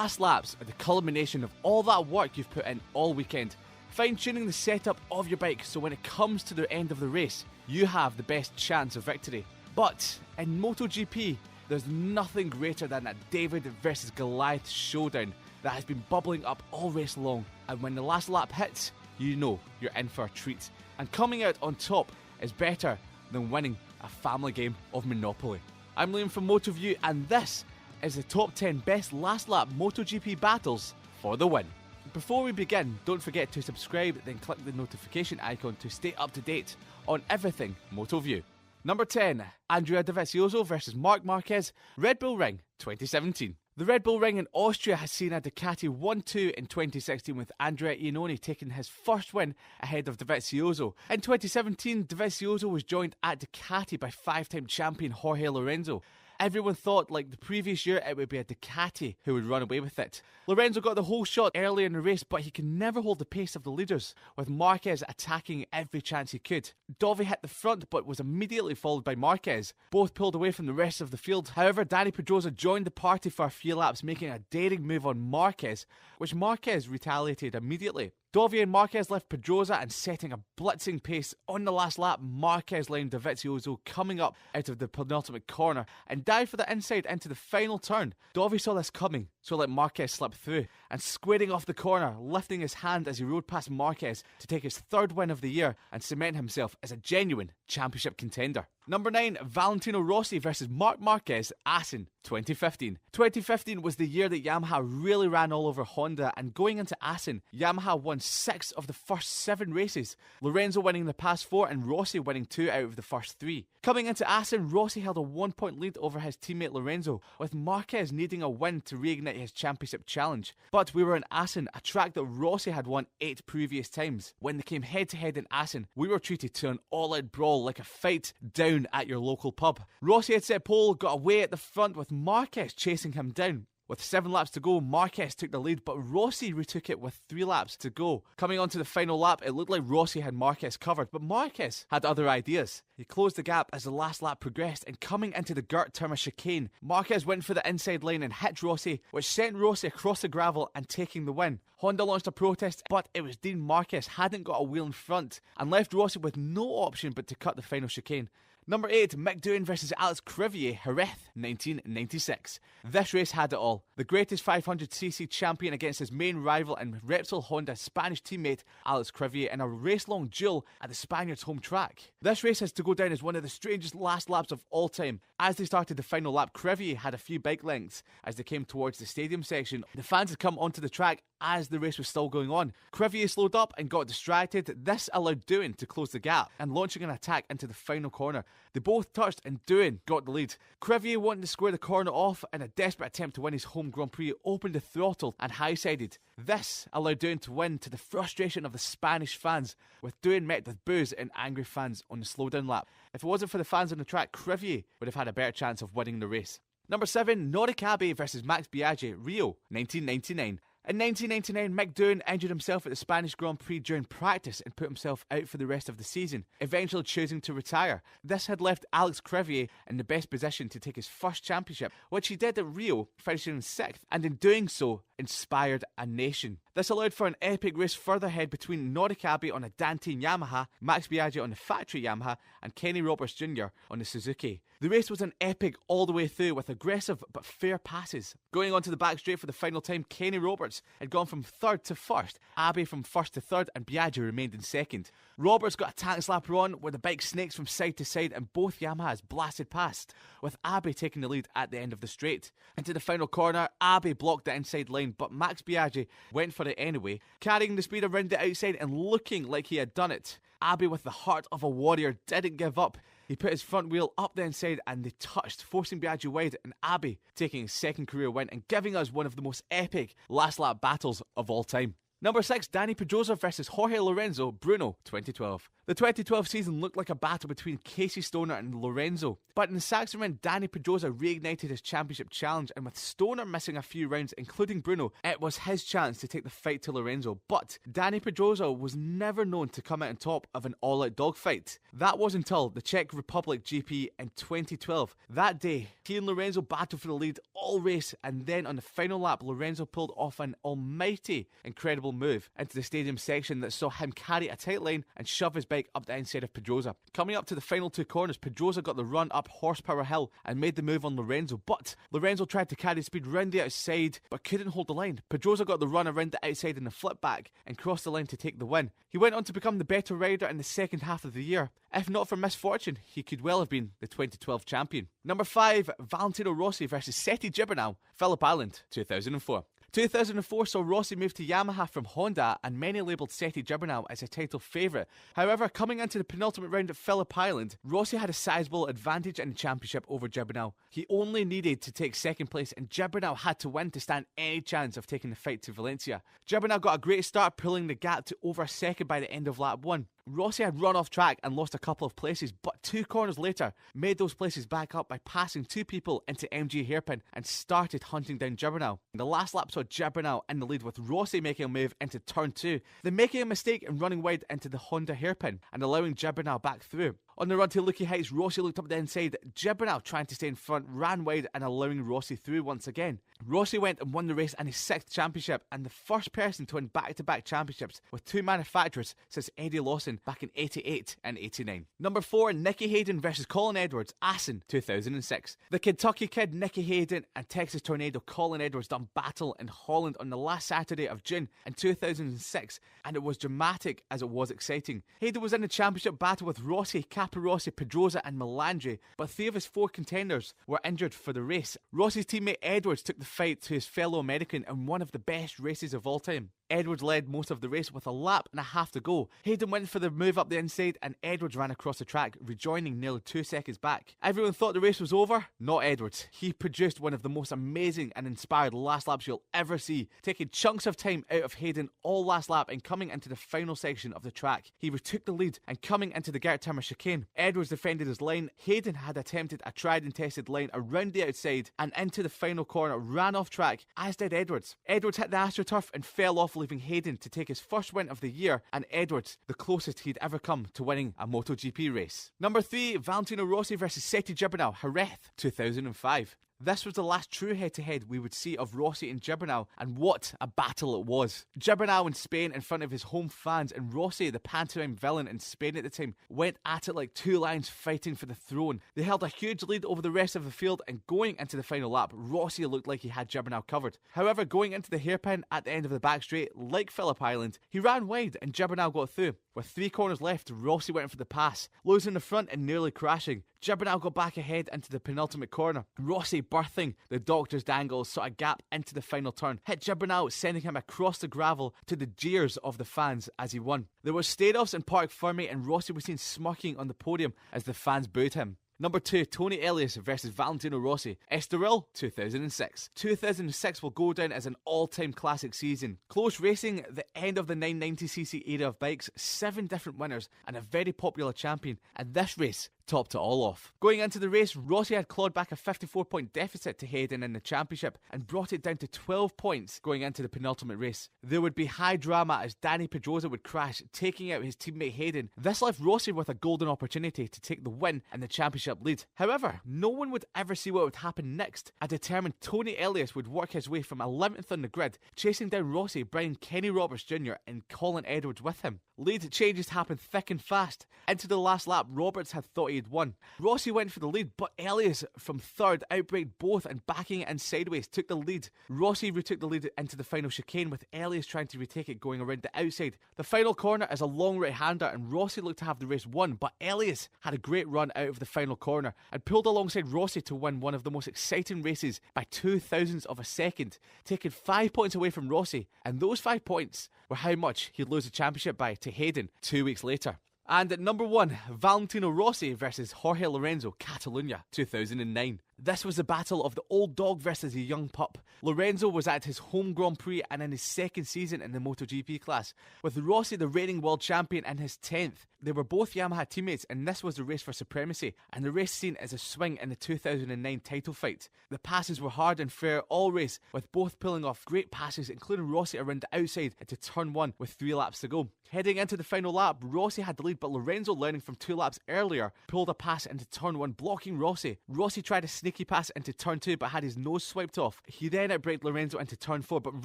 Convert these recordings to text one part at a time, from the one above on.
last laps are the culmination of all that work you've put in all weekend, fine-tuning the setup of your bike so when it comes to the end of the race, you have the best chance of victory. But in MotoGP, there's nothing greater than that David versus Goliath showdown that has been bubbling up all race long, and when the last lap hits, you know you're in for a treat. And coming out on top is better than winning a family game of Monopoly. I'm Liam from MotoView, and this is the top 10 best last lap MotoGP battles for the win. Before we begin, don't forget to subscribe, then click the notification icon to stay up to date on everything MotoView. Number 10, Andrea Dovizioso versus Marc Marquez, Red Bull Ring 2017. The Red Bull Ring in Austria has seen a Ducati 1-2 in 2016 with Andrea Iannone taking his first win ahead of Dovizioso. In 2017, Dovizioso was joined at Ducati by five-time champion Jorge Lorenzo. Everyone thought, like the previous year, it would be a Ducati who would run away with it. Lorenzo got the whole shot early in the race, but he could never hold the pace of the leaders, with Marquez attacking every chance he could. Dovi hit the front, but was immediately followed by Marquez. Both pulled away from the rest of the field. However, Dani Pedrosa joined the party for a few laps, making a daring move on Marquez, which Marquez retaliated immediately. Dovi and Marquez left Pedrosa and setting a blitzing pace. On the last lap, Marquez lamed Dovizioso coming up out of the penultimate corner and dived for the inside into the final turn. Dovi saw this coming, so let Marquez slip through, and squaring off the corner, lifting his hand as he rode past Marquez to take his third win of the year and cement himself as a genuine championship contender. Number 9, Valentino Rossi versus Marc Marquez, Assen 2015. 2015 was the year that Yamaha really ran all over Honda, and going into Assen, Yamaha won 6 of the first 7 races, Lorenzo winning the past 4 and Rossi winning 2 out of the first 3. Coming into Assen, Rossi held a 1-point lead over his teammate Lorenzo, with Marquez needing a win to reignite his championship challenge. But we were in Assen, a track that Rossi had won 8 previous times. When they came head-to-head in Assen, we were treated to an all-out brawl like a fight down at your local pub. Rossi had set pole, got away at the front with Marquez chasing him down. With 7 laps to go, Marquez took the lead, but Rossi retook it with 3 laps to go. Coming on to the final lap, it looked like Rossi had Marquez covered, but Marquez had other ideas. He closed the gap as the last lap progressed, and coming into the Gert Turma chicane, Marquez went for the inside line and hit Rossi, which sent Rossi across the gravel and taking the win. Honda launched a protest, but it was deemed Marquez hadn't got a wheel in front and left Rossi with no option but to cut the final chicane. Number 8, Mick Doohan versus Alex Crivier, Jerez 1996. This race had it all. The greatest 500cc champion against his main rival and Repsol Honda Spanish teammate Alex Crivier in a race-long duel at the Spaniards' home track. This race has to go down as one of the strangest last laps of all time. As they started the final lap, Crivier had a few bike lengths as they came towards the stadium section. The fans had come onto the track as the race was still going on. Crivier slowed up and got distracted. This allowed Doohan to close the gap and launching an attack into the final corner. They both touched and Doohan got the lead. Crivier wanted to square the corner off in a desperate attempt to win his home Grand Prix, opened the throttle and high-sided. This allowed Doohan to win to the frustration of the Spanish fans, with Doohan met with boos and angry fans on the slowdown lap. If it wasn't for the fans on the track, Crivier would have had a better chance of winning the race. Number 7, Norikabe versus Max Biaggi, Rio 1999. In 1999, Mick Doohan injured himself at the Spanish Grand Prix during practice and put himself out for the rest of the season, eventually choosing to retire. This had left Alex Crivier in the best position to take his first championship, which he did at Rio, finishing in 6th, and in doing so, inspired a nation. This allowed for an epic race further ahead between Norikabe on a Dantine Yamaha, Max Biaggi on the factory Yamaha, and Kenny Roberts Jr. on the Suzuki. The race was an epic all the way through with aggressive but fair passes. Going onto the back straight for the final time, Kenny Roberts had gone from 3rd to 1st, Abe from 1st to 3rd, and Biaggi remained in 2nd. Roberts got a tank slapper on where the bike snakes from side to side and both Yamahas blasted past, with Abe taking the lead at the end of the straight. Into the final corner, Abe blocked the inside line, but Max Biaggi went for it anyway, carrying the speed around the outside and looking like he had done it. Abe, with the heart of a warrior, didn't give up. He put his front wheel up the inside and they touched, forcing Biaggi wide, and Abe taking his 2nd career win and giving us one of the most epic last lap battles of all time. Number 6, Dani Pedrosa versus Jorge Lorenzo, Bruno 2012. The 2012 season looked like a battle between Casey Stoner and Lorenzo, but in the Saxon round, Danny Pedrosa reignited his championship challenge, and with Stoner missing a few rounds, including Bruno, it was his chance to take the fight to Lorenzo. But Danny Pedrosa was never known to come out on top of an all-out dogfight. That was until the Czech Republic GP in 2012. That day, he and Lorenzo battled for the lead all race, and then on the final lap, Lorenzo pulled off an almighty incredible move into the stadium section that saw him carry a tight line and shove his bike up the inside of Pedrosa. Coming up to the final two corners, Pedrosa got the run up Horsepower Hill and made the move on Lorenzo, but Lorenzo tried to carry speed round the outside but couldn't hold the line. Pedrosa got the run around the outside in the flip back and crossed the line to take the win. He went on to become the better rider in the second half of the year. If not for misfortune, he could well have been the 2012 champion. Number 5, Valentino Rossi versus Seti Gibernau, Phillip Island, 2004. 2004 saw Rossi move to Yamaha from Honda, and many labelled Seti Gibernau as a title favourite. However, coming into the penultimate round at Phillip Island, Rossi had a sizable advantage in the championship over Gibernau. He only needed to take second place, and Gibernau had to win to stand any chance of taking the fight to Valencia. Gibernau got a great start, pulling the gap to over a second by the end of lap 1. Rossi had run off track and lost a couple of places, but 2 corners later made those places back up by passing 2 people into MG hairpin and started hunting down Gibernau. The last lap saw Gibernau in the lead, with Rossi making a move into turn 2, then making a mistake and running wide into the Honda hairpin and allowing Gibernau back through. On the run to Lucky Heights, Rossi looked up the inside. Gibernau, trying to stay in front, ran wide and allowing Rossi through once again. Rossi went and won the race and his 6th championship, and the first person to win back-to-back championships with 2 manufacturers since Eddie Lawson back in 88 and 89. Number 4, Nicky Hayden versus Colin Edwards, Assen, 2006. The Kentucky Kid Nicky Hayden and Texas Tornado Colin Edwards done battle in Holland on the last Saturday of June in 2006, and it was dramatic as it was exciting. Hayden was in the championship battle with Rossi, Caparossi, Pedrosa and Melandri, but 3 of his 4 contenders were injured for the race. Rossi's teammate Edwards took the fight to his fellow American in one of the best races of all time. Edwards led most of the race with a lap and a half to go. Hayden went for the move up the inside and Edwards ran across the track, rejoining nearly 2 seconds back. Everyone thought the race was over. Not Edwards. He produced one of the most amazing and inspired last laps you'll ever see, taking chunks of time out of Hayden all last lap and coming into the final section of the track. He retook the lead and coming into the Gert Timmer chicane, Edwards defended his line. Hayden had attempted a tried and tested line around the outside and into the final corner, ran off track, as did Edwards. Edwards hit the AstroTurf and fell off, leaving Hayden to take his first win of the year, and Edwards the closest he'd ever come to winning a MotoGP race. Number 3, Valentino Rossi versus Seti Gibernau, Jerez, 2005. This was the last true head-to-head we would see of Rossi and Gibernau, and what a battle it was. Gibernau in Spain in front of his home fans, and Rossi, the pantomime villain in Spain at the time, went at it like 2 lions fighting for the throne. They held a huge lead over the rest of the field, and going into the final lap, Rossi looked like he had Gibernau covered. However, going into the hairpin at the end of the back straight, like Phillip Island, he ran wide and Gibernau got through. With 3 corners left, Rossi went for the pass, losing the front and nearly crashing. Gibernau got back ahead into the penultimate corner. Rossi, birthing the doctor's dangles, saw a gap into the final turn, hit Gibernau, sending him across the gravel to the jeers of the fans as he won. There were stare-offs in Parc Fermé and Rossi was seen smirking on the podium as the fans booed him. Number 2, Tony Elias versus Valentino Rossi, Estoril, 2006. 2006 will go down as an all-time classic season. Close racing, the end of the 990cc era of bikes, 7 different winners and a very popular champion, and this race topped it all off. Going into the race, Rossi had clawed back a 54-point deficit to Hayden in the championship and brought it down to 12 points going into the penultimate race. There would be high drama as Danny Pedrosa would crash, taking out his teammate Hayden. This left Rossi with a golden opportunity to take the win and the championship lead. However, no one would ever see what would happen next. A determined Tony Elias would work his way from 11th on the grid, chasing down Rossi, bringing Kenny Roberts Jr. and Colin Edwards with him. Lead changes happened thick and fast. Into the last lap, Roberts had thought he had won. Rossi went for the lead, but Elias from third outbraked both and backing it in sideways took the lead. Rossi retook the lead into the final chicane, with Elias trying to retake it going around the outside. The final corner is a long right-hander and Rossi looked to have the race won, but Elias had a great run out of the final corner and pulled alongside Rossi to win one of the most exciting races by 0.02 of a second, taking 5 points away from Rossi, and those 5 points were how much he'd lose the championship by to Hayden 2 weeks later. And at number 1, Valentino Rossi versus Jorge Lorenzo, Catalunya, 2009. This was the battle of the old dog versus the young pup. Lorenzo was at his home Grand Prix and in his second season in the MotoGP class, with Rossi the reigning world champion in his 10th. They were both Yamaha teammates, and this was the race for supremacy, and the race seen as a swing in the 2009 title fight. The passes were hard and fair all race, with both pulling off great passes, including Rossi around the outside into turn 1 with 3 laps to go. Heading into the final lap, Rossi had the lead, but Lorenzo, learning from 2 laps earlier, pulled a pass into turn 1, blocking Rossi. Rossi tried a sneaky pass into turn 2 but had his nose swiped off. He then outbraked Lorenzo into turn 4 but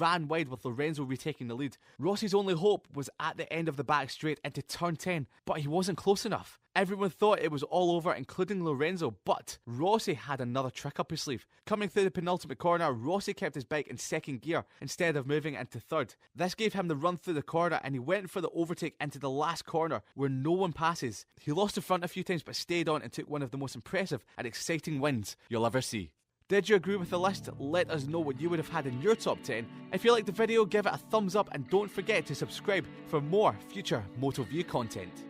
ran wide, with Lorenzo retaking the lead. Rossi's only hope was at the end of the back straight into turn 10, but he wasn't close enough. Everyone thought it was all over, including Lorenzo, but Rossi had another trick up his sleeve. Coming through the penultimate corner, Rossi kept his bike in second gear instead of moving into third. This gave him the run through the corner, and he went for the overtake into the last corner where no one passes. He lost the front a few times but stayed on and took one of the most impressive and exciting wins you'll ever see. Did you agree with the list? Let us know what you would have had in your top 10. If you liked the video, give it a thumbs up and don't forget to subscribe for more future MotoView content.